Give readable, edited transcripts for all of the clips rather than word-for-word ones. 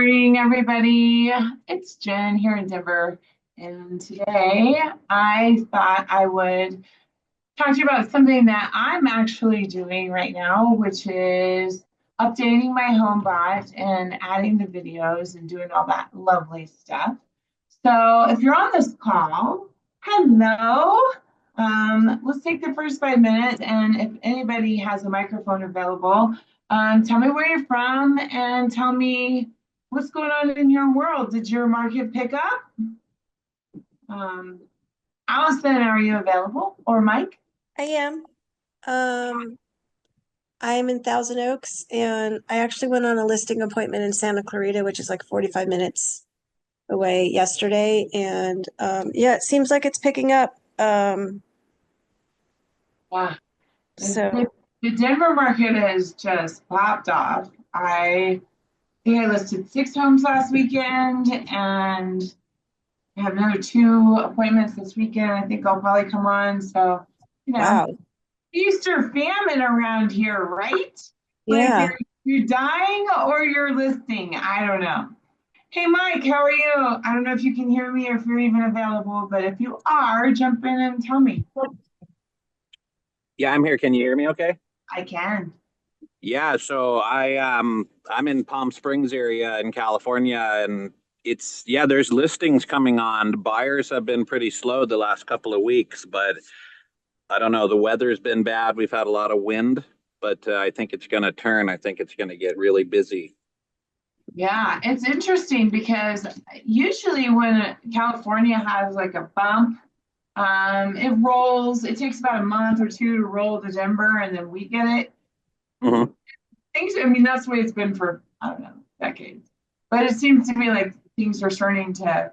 morning, everybody. It's Jen here in Denver. And today I thought I would talk to you about something that I'm actually doing right now, which is updating my Homebot and adding the videos and doing all that lovely stuff. So if you're on this call, hello. Let's take the first 5 minutes, and if anybody has a microphone available, tell me where you're from and tell me what's going on in your world. Did your market pick up? Um, Allison, are you available? Or Mike? I am. I am in Thousand Oaks, and I actually went on a listing appointment in Santa Clarita, which is like 45 minutes away yesterday. And yeah, it seems like it's picking up. Yeah. So The Denver market has just popped off. I think I listed 6 homes last weekend, and I have another 2 appointments this weekend. I think I'll probably come on. So, you know, wow. Easter famine around here, right? Like Yeah. you're dying or you're listing. I don't know. Hey, Mike, how are you? I don't know if you can hear me or if you're even available, but if you are, jump in and tell me. Yeah, I'm here. Can you hear me okay? I can. Yeah, so I'm in Palm Springs area in California, and there's listings coming on. Buyers have been pretty slow the last couple of weeks, but I don't know, the weather's been bad. We've had a lot of wind, but I think it's going to turn. I think it's going to get really busy. Yeah, it's interesting because usually when California has like a bump, it rolls, it takes about a month or two to roll to Denver and then we get it. Mhm. I mean, that's the way it's been for, I don't know, decades. But it seems to me like things are starting to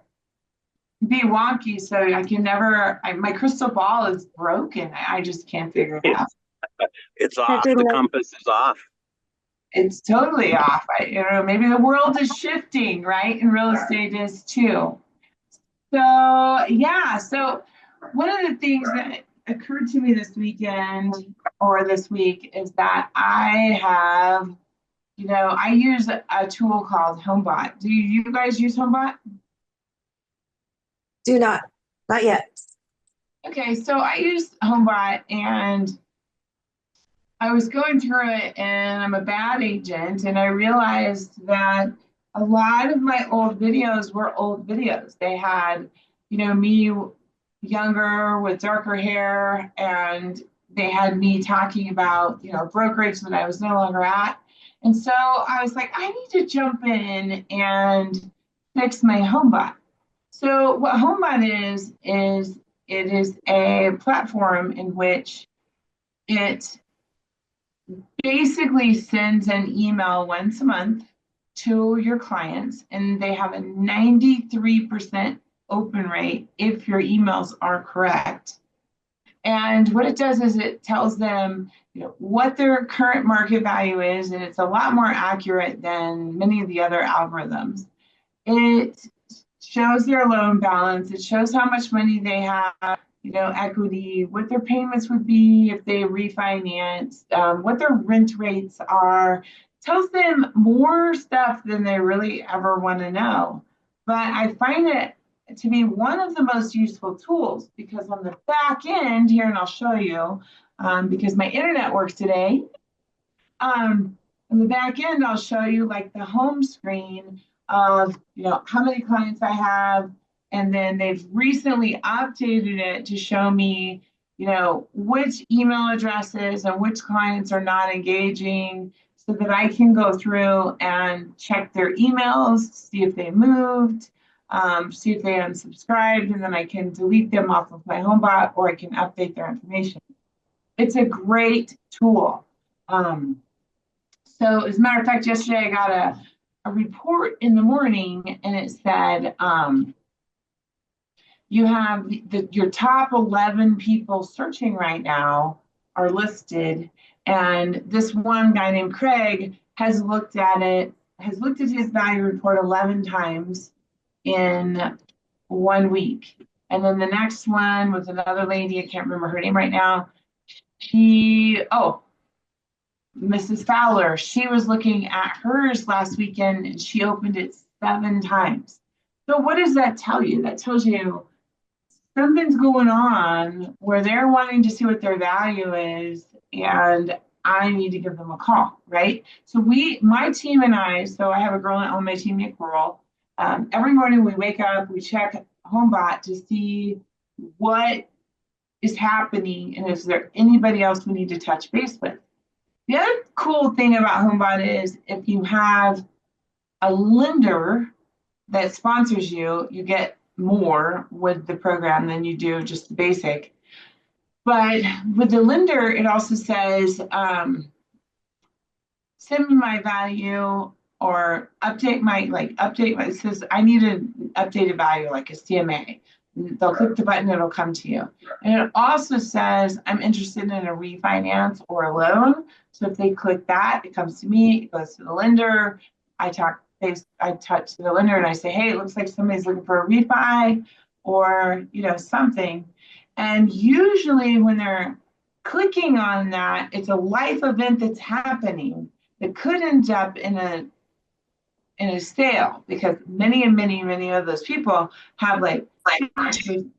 be wonky. So I can never, my crystal ball is broken. I just can't figure it out. It's That off. did The not. compass is off. It's totally off. Maybe the world is shifting, right? And real estate is too. So, yeah. So, one of the things that occurred to me this weekend or this week is that I use a tool called Homebot. Do you guys use Homebot? Do not yet. Okay, so I use Homebot and I was going through it and I'm a bad agent and I realized that a lot of my old videos were old videos. They had, me younger with darker hair and they had me talking about, brokerage that I was no longer at. And so I was like, I need to jump in and fix my HomeBot. So what HomeBot is it is a platform in which it basically sends an email once a month to your clients, and they have a 93% open rate if your emails are correct. And what it does is it tells them, what their current market value is, and it's a lot more accurate than many of the other algorithms. It shows their loan balance. It shows how much money they have, equity, what their payments would be if they refinance, what their rent rates are. Tells them more stuff than they really ever want to know. But I find it to be one of the most useful tools because on the back end here, and I'll show you, because my internet works today. On the back end, I'll show you like the home screen of, how many clients I have. And then they've recently updated it to show me, which email addresses and which clients are not engaging so that I can go through and check their emails, see if they moved, see if they unsubscribed, and then I can delete them off of my HomeBot or I can update their information. It's a great tool. So as a matter of fact, yesterday I got a report in the morning and it said, you have your top 11 people searching right now are listed. And this one guy named Craig has looked at his value report 11 times in 1 week. And then the next one was another lady, I can't remember her name right now. Mrs. Fowler, she was looking at hers last weekend and she opened it 7 times. So what does that tell you? That tells you something's going on where they're wanting to see what their value is, and I need to give them a call, right? So my team and I, so I have a girl on my team named Coral. Every morning we wake up, we check Homebot to see what is happening and is there anybody else we need to touch base with. The other cool thing about Homebot is if you have a lender that sponsors you, you get more with the program than you do just the basic. But with the lender, it also says, send me my value or update my, it says, I need an updated value, like a CMA. They'll click the button, it'll come to you. And it also says, I'm interested in a refinance or a loan. So if they click that, it comes to me, it goes to the lender. I touch the lender and I say, hey, it looks like somebody's looking for a refi or, something. And usually when they're clicking on that, it's a life event that's happening that could end up in a sale, because many and many, many of those people have like instant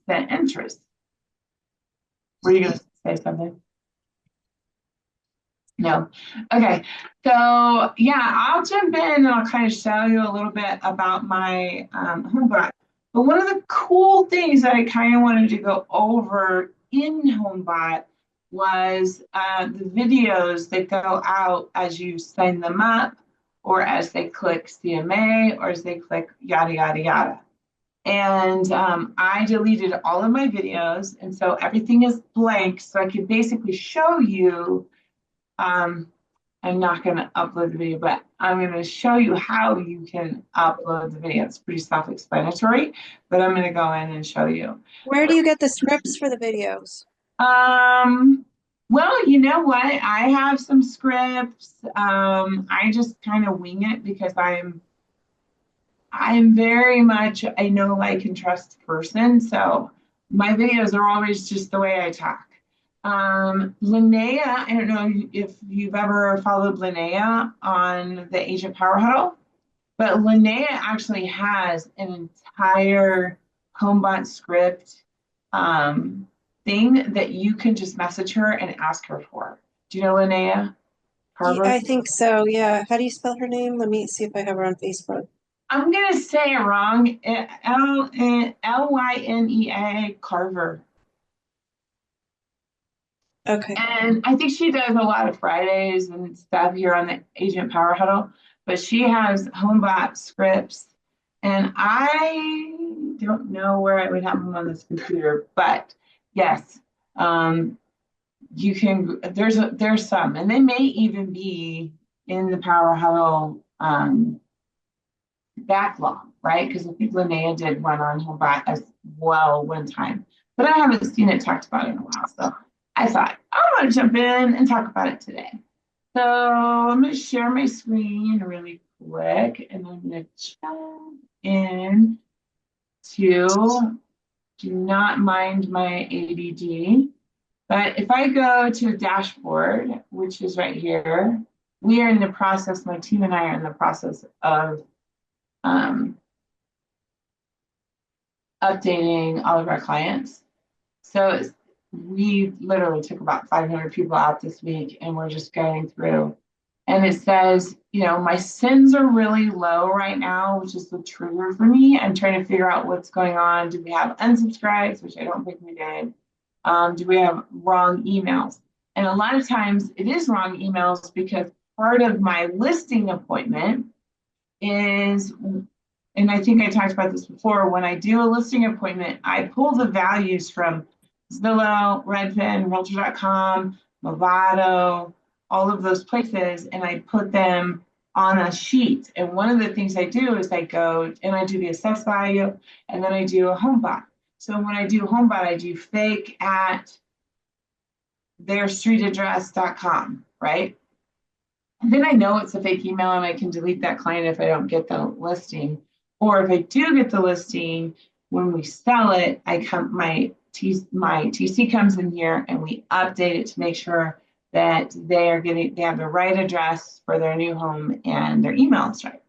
interest. Were you going to say something? No. Okay. So yeah, I'll jump in and I'll kind of show you a little bit about my Homebot. But one of the cool things that I kind of wanted to go over in Homebot was the videos that go out as you sign them up, or as they click CMA, or as they click yada, yada, yada. And I deleted all of my videos. And so everything is blank. So I could basically show you, I'm not going to upload the video, but I'm going to show you how you can upload the video. It's pretty self-explanatory, but I'm going to go in and show you. Where do you get the scripts for the videos? Well, you know what? I have some scripts. I just kind of wing it because I'm very much a know, like, and trust person. So my videos are always just the way I talk. Linnea, I don't know if you've ever followed Linnea on the Agent Power Huddle, but Linnea actually has an entire Homebot script thing that you can just message her and ask her for. Do you know Linnea Carver? I think so, yeah. How do you spell her name? Let me see if I have her on Facebook. I'm going to say it wrong. Lynnea Carver. Okay. And I think she does a lot of Fridays and stuff here on the Agent Power Huddle, but she has Homebot scripts, and I don't know where I would have them on this computer, but yes, you can. There's some, and they may even be in the Power Huddle backlog, right? Because I think Linnea did one on Homebot as well one time, but I haven't seen it talked about in a while, so I thought, I want to jump in and talk about it today. So I'm going to share my screen really quick, and I'm going to jump in to, do not mind my ADD, but if I go to the dashboard, which is right here, we are in the process, my team and I are in the process of updating all of our clients. So we literally took about 500 people out this week, and we're just going through. And it says, my sins are really low right now, which is the trigger for me. I'm trying to figure out what's going on. Do we have unsubscribes, which I don't think we did? Do we have wrong emails? And a lot of times it is wrong emails, because part of my listing appointment is, and I think I talked about this before, when I do a listing appointment, I pull the values from Zillow, Redfin, Realtor.com, Movado, all of those places, and I put them on a sheet. And one of the things I do is I go and I do the assessed value, and then I do a Homebot. So when I do Homebot, I do fake at theirstreetaddress.com, right? And then I know it's a fake email, and I can delete that client if I don't get the listing. Or if I do get the listing, when we sell it, my TC comes in here and we update it to make sure that they have the right address for their new home and their email is right.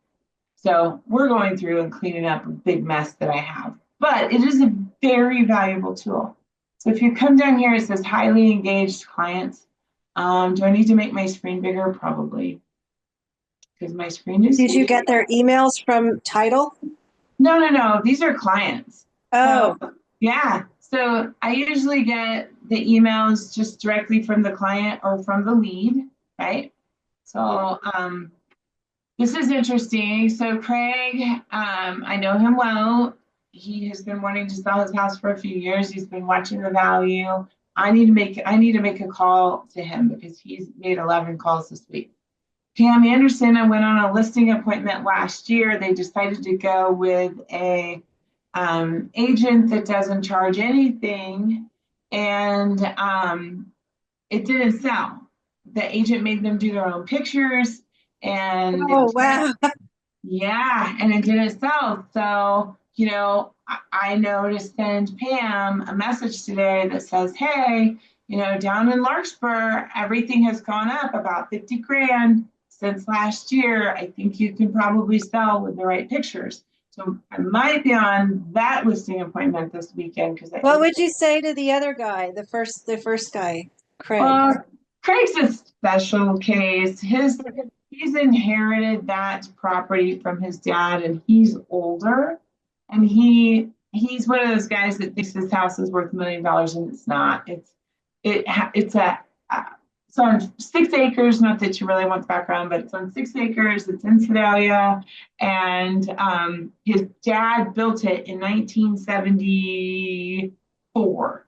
So we're going through and cleaning up a big mess that I have, but it is a very valuable tool. So if you come down here, it says highly engaged clients. Do I need to make my screen bigger? Probably, because my screen is Did you huge. get their emails from title? No. These are clients. Oh, So, yeah. So I usually get the emails just directly from the client or from the lead, right? So this is interesting. So Craig, I know him well. He has been wanting to sell his house for a few years. He's been watching the value. I need to make a call to him because he's made 11 calls this week. Pam Anderson, I went on a listing appointment last year. They decided to go with a agent that doesn't charge anything, and it didn't sell. The agent made them do their own pictures, and oh, wow. yeah, and it didn't sell. So, I know to send Pam a message today that says, hey, down in Larkspur, everything has gone up about 50 grand since last year. I think you can probably sell with the right pictures. So I might be on that listing appointment this weekend because What would you say to the other guy, the first guy, Craig? Craig's a special case. He's inherited that property from his dad, and he's older, and he's one of those guys that thinks his house is worth $1 million, and it's not. It's on 6 acres. Not that you really want the background, but it's on 6 acres. It's in Sedalia, and his dad built it in 1974.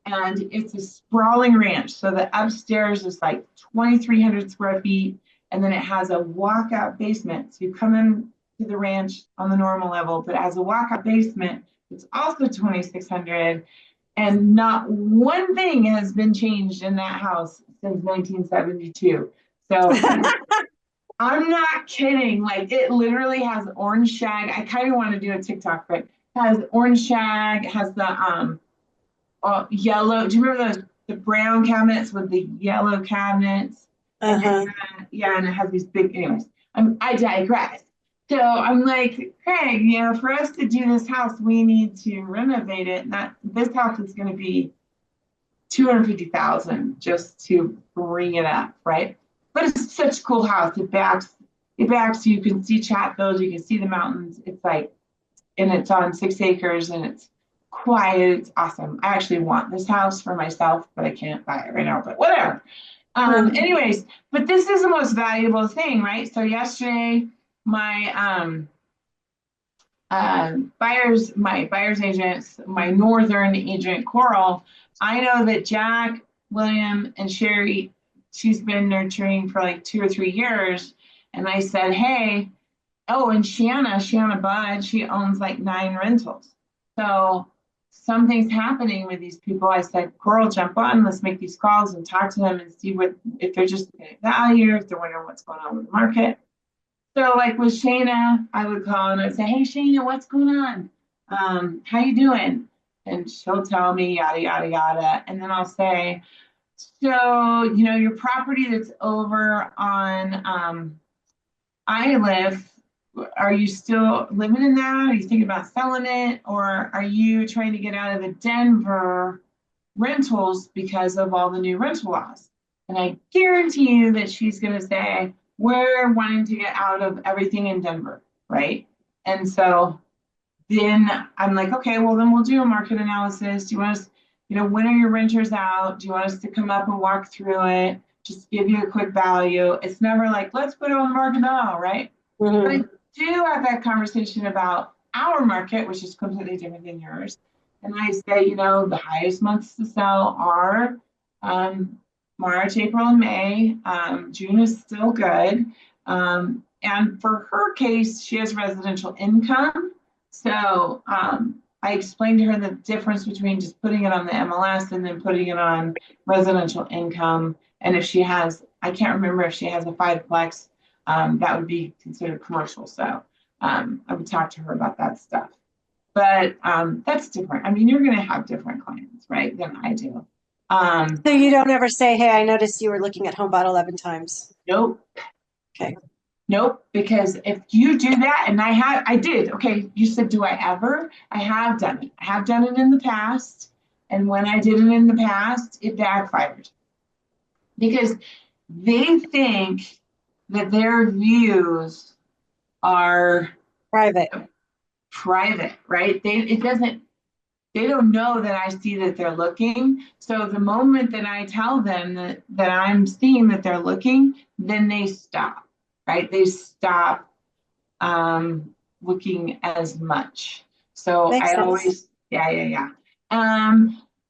And it's a sprawling ranch. So the upstairs is like 2,300 square feet. And then it has a walkout basement. So you come in to the ranch on the normal level, but it has a walkout basement. It's also 2,600. And not one thing has been changed in that house since 1972. So I'm not kidding. Like, it literally has orange shag. I kind of want to do a TikTok, but it has orange shag, it has the yellow. Do you remember the brown cabinets with the yellow cabinets? Uh-huh. And it has these big. Anyways, I digress. So I'm like, Craig, for us to do this house, we need to renovate it. This house is going to be $250,000 just to bring it up, right? But it's such a cool house. It backs. You can see Chatfield. You can see the mountains. It's like, and it's on 6 acres, and it's quiet. It's awesome. I actually want this house for myself, but I can't buy it right now, but whatever. Anyways, but this is the most valuable thing, right? So yesterday, my buyer's agents, my northern agent, Coral, I know that Jack, William, and Sherry, she's been nurturing for like 2 or 3 years. And I said, hey, oh, and Shanna Bud, she owns like 9 rentals. So something's happening with these people. I said, Coral, jump on, let's make these calls and talk to them and see if they're just getting value, if they're wondering what's going on with the market. So like with Shayna, I would call and I'd say, hey, Shayna, what's going on? How you doing? And she'll tell me yada, yada, yada. And then I'll say, so, your property that's over on Iliff, are you still living in that? Are you thinking about selling it? Or are you trying to get out of the Denver rentals because of all the new rental laws? And I guarantee you that she's going to say, we're wanting to get out of everything in Denver, right? And so then I'm like, okay, well, then we'll do a market analysis. Do you want us, when are your renters out? Do you want us to come up and walk through it? Just give you a quick value. It's never like, let's put it on the market now, right? Mm-hmm. But I do have that conversation about our market, which is completely different than yours. And I say, the highest months to sell are March, April, and May. June is still good. And for her case, she has residential income. So I explained to her the difference between just putting it on the MLS and then putting it on residential income. And if she has, I can't remember if she has a 5-plex, that would be considered commercial. So I would talk to her about that stuff. But that's different. I mean, you're going to have different clients, right, than I do. So you don't ever say, hey, I noticed you were looking at Homebot 11 times. Nope. Okay. Nope, because if you do that, and I did, okay, you said, do I ever? I have done it. I have done it in the past. And when I did it in the past, it backfired because they think that their views are Private. private, right? They don't know that I see that they're looking. So the moment that I tell them that I'm seeing that they're looking, then they stop, right? They stop looking as much. So Makes I sense. always, yeah.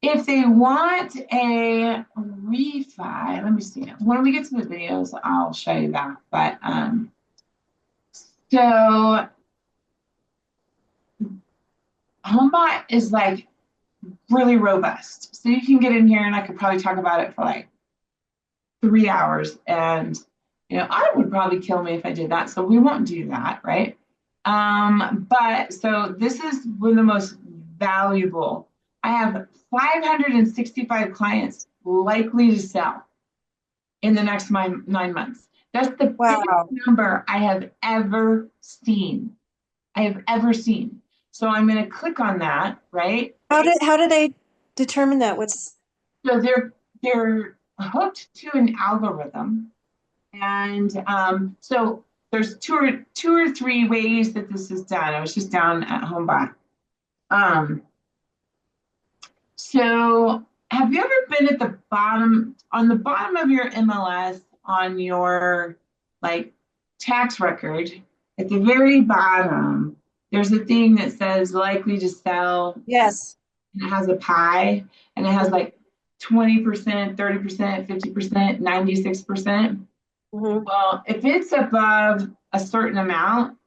If they want a refi, let me see. When we get to the videos, I'll show you that. But so Homebot is like really robust. So you can get in here and I could probably talk about it for like 3 hours. And I would probably kill me if I did that. So we won't do that, right? But so this is one of the most valuable. I have 565 clients likely to sell in the next 9 months. That's the biggest number I have ever seen. So I'm going to click on that, right? How do they determine that? So they're hooked to an algorithm, and so there's two or three ways that this is done. I was just down at Homebot. So have you ever been at the bottom, on the bottom of your MLS on your like tax record, at the very bottom, there's a thing that says likely to sell. Yes. And it has a pie and it has like 20%, 30%, 50%, 96%. Well, if it's above a certain amount,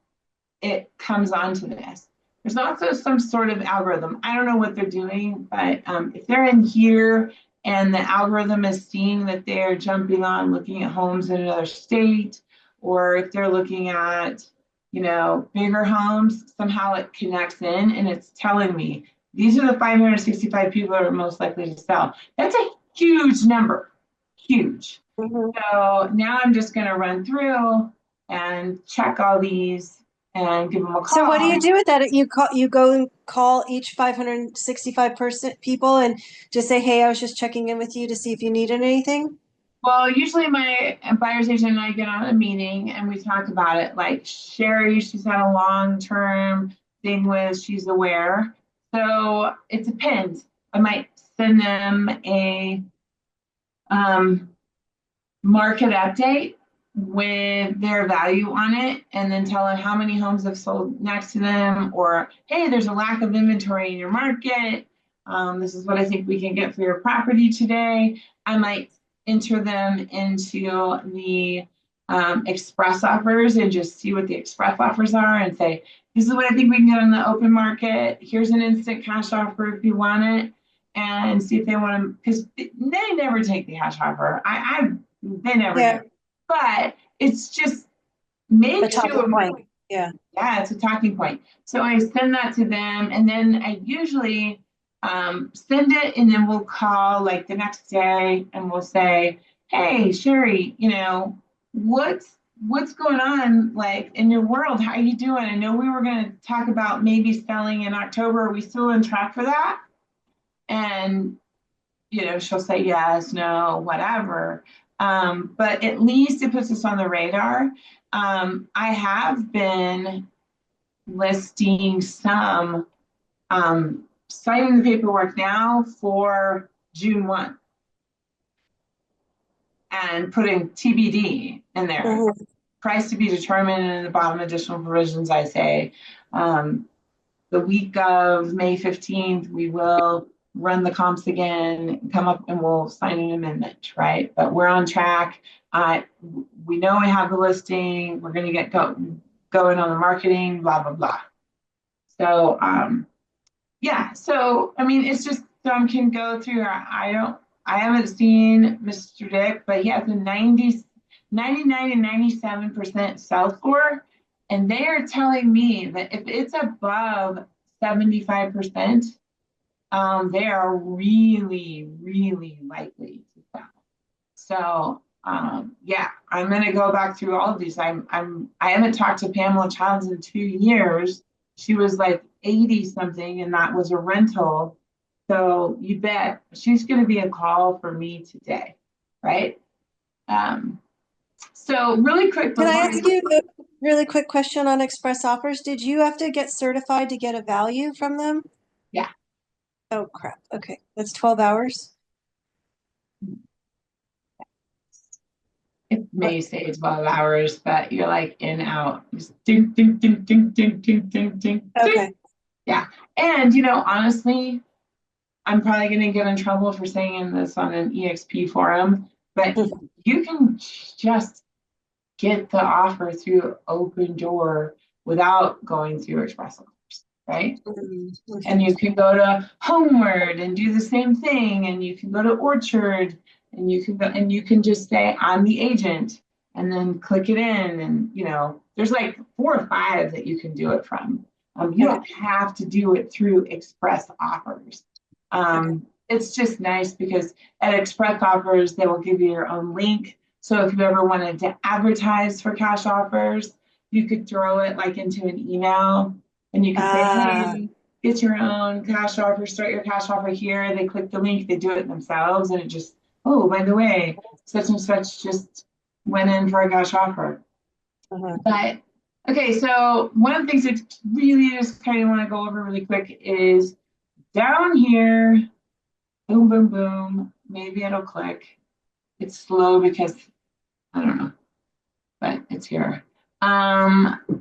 it comes onto this. There's also some sort of algorithm. I don't know what they're doing, but if they're in here and the algorithm is seeing that they're jumping on looking at homes in another state, or if they're looking at, bigger homes, somehow it connects in and it's telling me these are the 565 people that are most likely to sell. That's a huge number, huge. So now I'm just going to run through and check all these and give them a call. So what do you do with that? You go and call each 565 people and just say, hey, I was just checking in with you to see if you needed anything? Well, usually my buyer's agent and I get on a meeting and we talk about it. Like Sherry, she's had a long-term thing with, she's aware. So it depends. I might send them a market update with their value on it and then tell them how many homes have sold next to them, or hey, there's a lack of inventory in your market. This is what I think we can get for your property today. I might enter them into the express offers and just see what the express offers are and say, this is what I think we can get on the open market. Here's an instant cash offer if you want it, and see if they want to, because they never take the cash offer. They never do. But it's just make sure. Point. Yeah, it's a talking point. So I send that to them, and then I usually send it, and then we'll call like the next day, and we'll say, "Hey, Sherry, what's going on like in your world? How are you doing? I know we were going to talk about maybe selling in October. Are we still on track for that?" And she'll say yes, no, whatever. But at least it puts us on the radar. I have been listing some, signing the paperwork now for June 1 and putting TBD in there. Price to be determined, and in the bottom additional provisions, I say the week of May 15th, we will run the comps again, come up and we'll sign an amendment, right? But we're on track. We know we have the listing. We're going to get going on the marketing, blah, blah, blah. So, So, I mean, it's just some can go through. I haven't seen Mr. Dick, but he has a 99 and 97% sell score. And they are telling me that if it's above 75%, they are really, really likely to sell. So yeah, I'm gonna go back through all of these. I haven't talked to Pamela Childs in 2 years. She was like 80 something, and that was a rental. So you bet she's gonna be a call for me today, right? So really quick Can I before ask you a really quick question on express offers? Did you have to get certified to get a value from them? Yeah. Oh, crap. Okay. That's 12 hours. it may say 12 hours, but you're like in out. Just ding, ding, ding, ding, ding, ding, ding, ding. Okay. Yeah. And honestly, I'm probably going to get in trouble for saying this on an EXP forum, but you can just get the offer through Open Door without going through Express Offers, right? And you can go to Homeward and do the same thing, and you can go to Orchard, and you can go and you can just say I'm the agent, and then click it in, and there's like 4 or 5 that you can do it from. You don't have to do it through Express Offers. It's just nice because at Express Offers they will give you your own link. So if you ever wanted to advertise for cash offers, you could throw it like into an email, and you could say, hey, get your own cash offer, start your cash offer here. They click the link, they do it themselves, and it just, oh, by the way, such and such just went in for a cash offer. But okay, so one of the things that really just kind of want to go over really quick is down here, boom, boom, boom. Maybe it'll click. It's slow because I don't know, but it's here.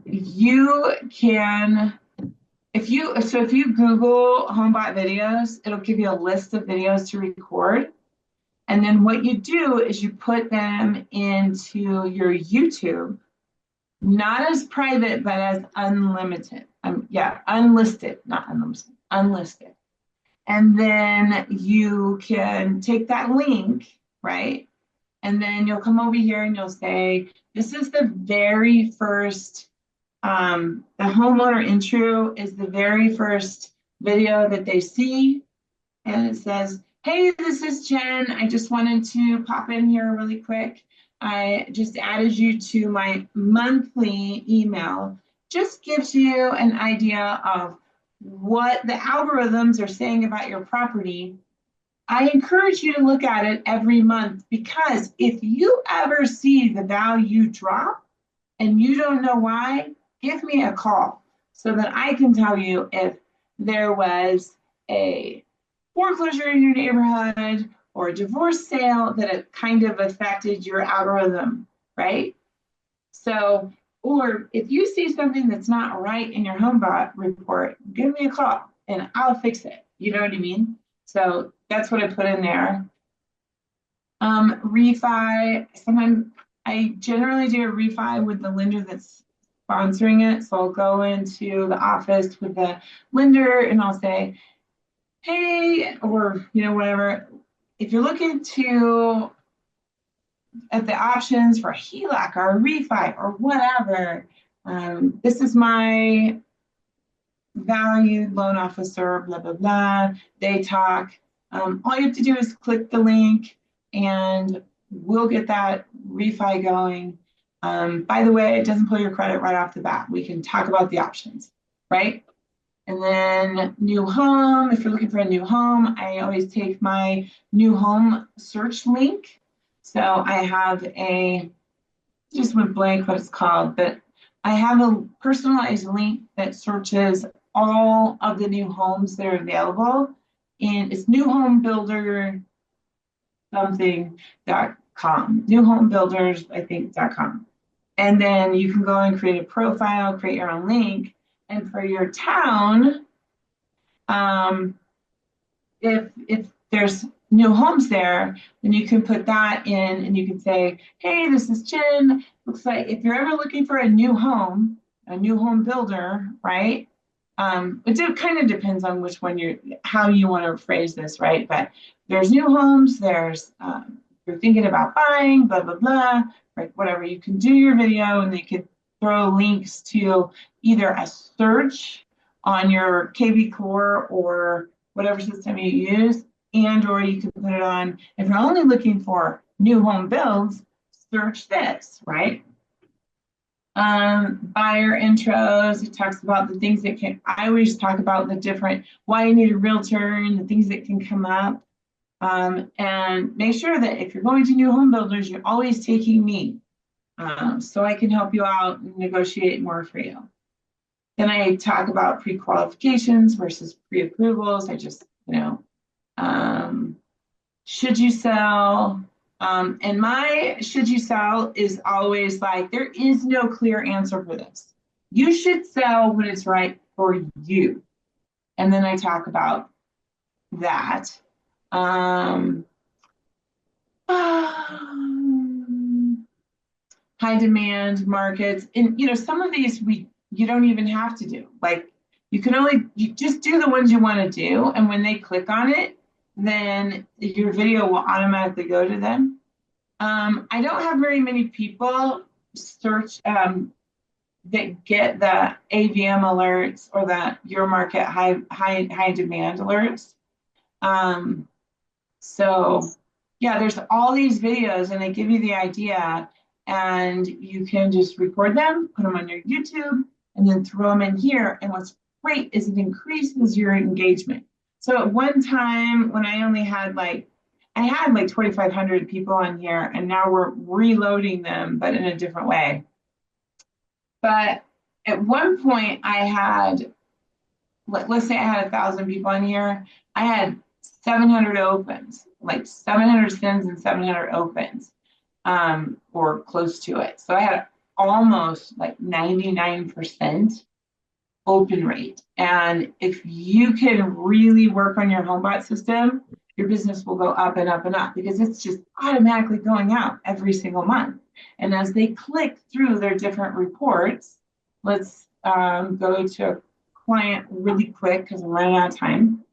You can, if you Google Homebot videos, it'll give you a list of videos to record. And then what you do is you put them into your YouTube, not as private, but as unlimited. Unlisted, not unlimited, unlisted. And then you can take that link, right? And then you'll come over here and you'll say, this is the very first, the homeowner intro is the very first video that they see. And it says, hey, this is Jen. I just wanted to pop in here really quick. I just added you to my monthly email. Just gives you an idea of what the algorithms are saying about your property. I encourage you to look at it every month, because if you ever see the value drop and you don't know why, give me a call so that I can tell you if there was a foreclosure in your neighborhood or a divorce sale that it kind of affected your algorithm, right? So, or if you see something that's not right in your Homebot report, give me a call and I'll fix it. You know what I mean? So that's what I put in there. Refi, sometimes I generally do a refi with the lender that's sponsoring it. So I'll go into the office with the lender and I'll say, hey, or whatever. If you're looking at the options for a HELOC or a refi or whatever, this is my valued loan officer, blah, blah, blah. They talk. All you have to do is click the link and we'll get that refi going. By the way, it doesn't pull your credit right off the bat. We can talk about the options, right? And then new home, if you're looking for a new home, I always take my new home search link. So I have just went blank what it's called, but I have a personalized link that searches all of the new homes that are available. And it's newhomebuilder something.com, newhomebuilders, I think.com. And then you can go and create a profile, create your own link. And for your town, if there's new homes there, then you can put that in and you can say, hey, this is Jen. Looks like if you're ever looking for a new home builder, right? It kind of depends on which one how you want to phrase this, right? But there's new homes, there's, you're thinking about buying, blah, blah, blah, right? Whatever, you can do your video and they could throw links to either a search on your KV Core or whatever system you use, and or you can put it on, if you're only looking for new home builds, search this, right? Buyer intros, it talks about the things that can, I always talk about the different, why you need a realtor and the things that can come up. And make sure that if you're going to new home builders, you're always taking me, so I can help you out and negotiate more for you. Then I talk about pre-qualifications versus pre-approvals. I just, should you sell? And my should you sell is always like, there is no clear answer for this. You should sell when it's right for you. And then I talk about that. High demand markets. And some of these you don't even have to do. Like you just do the ones you want to do. And when they click on it, then your video will automatically go to them. I don't have very many people search that get the AVM alerts or the your market high demand alerts. So yeah, there's all these videos and they give you the idea, and you can just record them, put them on your YouTube, and then throw them in here. And what's great is it increases your engagement. So at one time when I only had I had 2,500 people on here, and now we're reloading them, but in a different way. But at one point I had, let's say I had 1,000 people on here. I had 700 opens, 700 sends and 700 opens, or close to it. So I had almost 99% open rate. And if you can really work on your Homebot system, your business will go up and up and up, because it's just automatically going out every single month. And as they click through their different reports, let's go to a client really quick because I'm running out of time.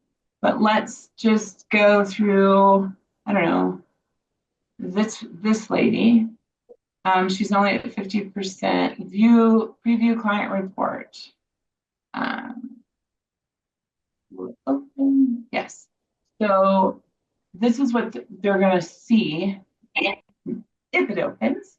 But let's just go through, I don't know, this lady. She's only at 50% preview client report. We're open. Yes. So this is what they're going to see if it opens.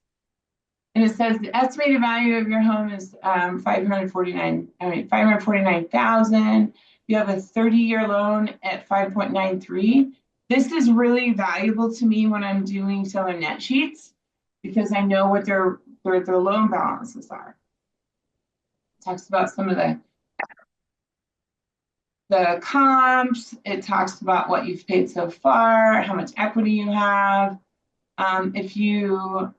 And it says the estimated value of your home is 549,000. You have a 30-year loan at 5.93. This is really valuable to me when I'm doing seller net sheets, because I know what their loan balances are. It talks about some of the comps. It talks about what you've paid so far, how much equity you have. If you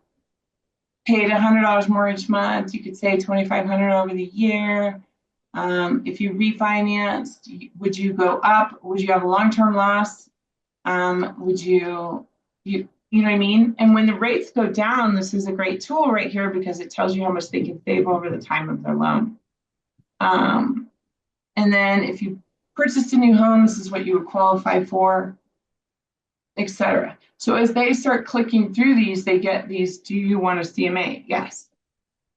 paid $100 more each month, you could say $2,500 over the year. If you refinanced, would you go up? Would you have a long-term loss? Would you know what I mean? And when the rates go down, this is a great tool right here, because it tells you how much they can save over the time of their loan. And then if you purchased a new home, this is what you would qualify for, etc. So as they start clicking through these, they get these, do you want a CMA? Yes.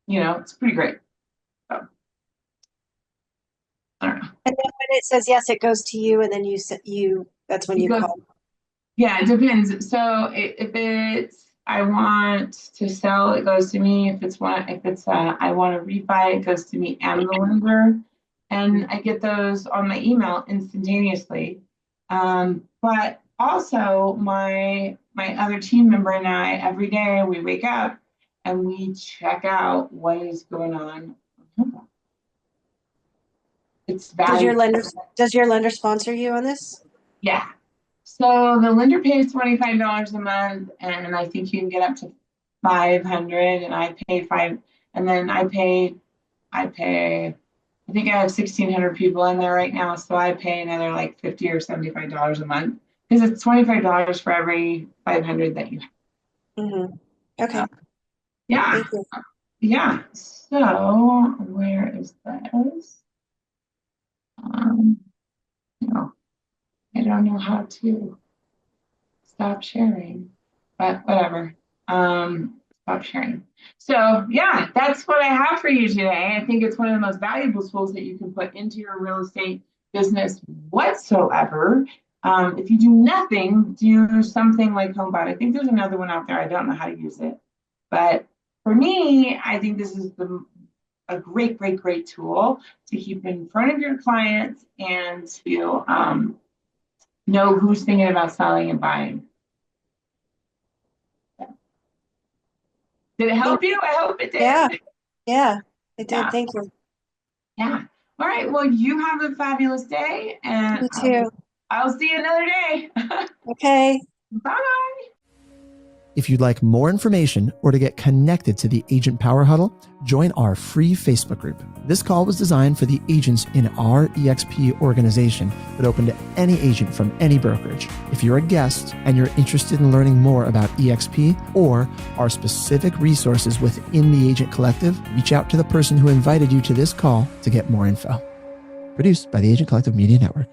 It's pretty great. So, I don't know. And then when it says yes, it goes to you, and then that's when you call. Yeah, it depends. So if it's I want to sell, it goes to me. If it's I want to refi, it goes to me and the lender. And I get those on my email instantaneously. But also my other team member and I, every day we wake up and we check out what is going on. It's valuable. Does your lender sponsor you on this? Yeah. So the lender pays $25 a month, and I think you can get up to 500, and I pay $5, and then I think I have 1,600 people in there right now, so I pay another $50 or $75 a month, because it's $25 for every 500 that you have. Mm-hmm. Okay. Yeah. Thank you. Yeah. So where is this? I don't know how to stop sharing, but whatever. Stop sharing. So yeah, that's what I have for you today. I think it's one of the most valuable tools that you can put into your real estate business whatsoever, if you do nothing, do something like Homebot. I think there's another one out there. I don't know how to use it. But for me, I think this is a great, great, great tool to keep in front of your clients and to know who's thinking about selling and buying. Did it help you? I hope it did. Yeah, it did. Yeah. Thank you. Yeah. All right. Well, you have a fabulous day, and You too. I'll see you another day. Okay. Bye. If you'd like more information or to get connected to the Agent Power Huddle, join our free Facebook group. This call was designed for the agents in our EXP organization, but open to any agent from any brokerage. If you're a guest and you're interested in learning more about EXP or our specific resources within the Agent Collective, reach out to the person who invited you to this call to get more info. Produced by the Agent Collective Media Network.